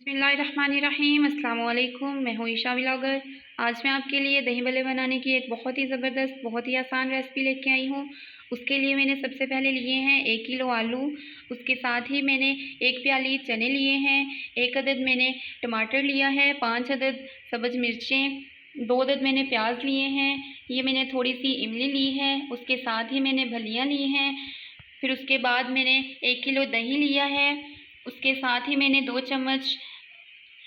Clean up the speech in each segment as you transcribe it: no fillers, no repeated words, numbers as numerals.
बिस्मिल्लाहिर्रहमानिर्रहीम। अस्सलाम वालेकुम। मैं हूँ ईशा व्लॉगर। आज मैं आपके लिए दही भल्ले बनाने की एक बहुत ही ज़बरदस्त, बहुत ही आसान रेसिपी लेके आई हूँ। उसके लिए मैंने सबसे पहले लिए हैं 1 किलो आलू। उसके साथ ही मैंने 1 प्याली चने लिए हैं, 1 अदद मैंने टमाटर लिया है, 5 अदद सब्ज़ मिर्चें, 2 अदद मैंने प्याज लिए हैं, ये मैंने थोड़ी सी इमली ली है, उसके साथ ही मैंने फलियाँ ली हैं। फिर उसके बाद मैंने 1 किलो दही लिया है। उसके साथ ही मैंने 2 चम्मच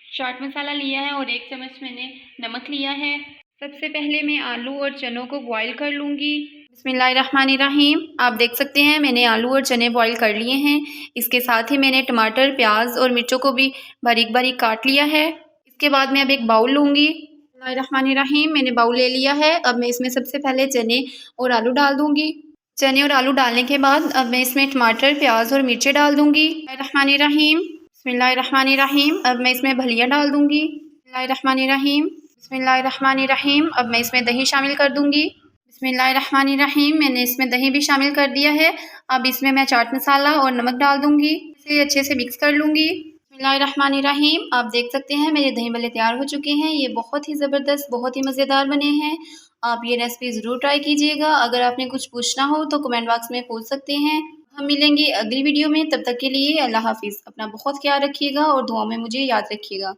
चाट मसाला लिया है और 1 चम्मच मैंने नमक लिया है। सबसे पहले मैं आलू और चनों को बॉईल कर लूँगी। बिस्मिल्लाहिर्रहमानिर्रहीम। आप देख सकते हैं मैंने आलू और चने बॉईल कर लिए हैं। इसके साथ ही मैंने टमाटर, प्याज और मिर्चों को भी बारीक बारीक काट लिया है। इसके बाद मैं अब एक बाउल लूँगी। बिस्मिल्लाहिर्रहमानिर्रहीम। मैंने बाउल ले लिया है। अब मैं इसमें सबसे पहले चने और आलू डाल दूँगी। चने और आलू डालने के बाद अब मैं इसमें टमाटर, प्याज और मिर्चें डाल दूँगी। बिस्मिल्लाहिर्रहमानिर्रहीम। बिस्मिल्लाहिर्रहमानिर्रहीम। अब मैं इसमें फलियाँ डाल दूँगी। बिस्मिल्लाहिर्रहमानिर्रहीम। बिस्मिल्लाहिर्रहमानिर्रहीम। अब मैं इसमें दही शामिल कर दूँगी। बिस्मिल्लाहिर्रहमानिर्रहीम। मैंने इसमें दही भी शामिल कर दिया है। अब इसमें मैं चाट मसाला और नमक डाल दूँगी। इसे अच्छे से मिक्स कर लूँगी। बिस्मिल्लाहिर्रहमानिर्रहीम। आप देख सकते हैं मेरे दही भल्ले तैयार हो चुके हैं। ये बहुत ही ज़बरदस्त, बहुत ही मज़ेदार बने हैं। आप ये रेसिपी ज़रूर ट्राई कीजिएगा। अगर आपने कुछ पूछना हो तो कमेंट बॉक्स में पूछ सकते हैं। हम मिलेंगे अगली वीडियो में। तब तक के लिए अल्लाह हाफ़िज़। अपना बहुत ख्याल रखिएगा और दुआ में मुझे याद रखिएगा।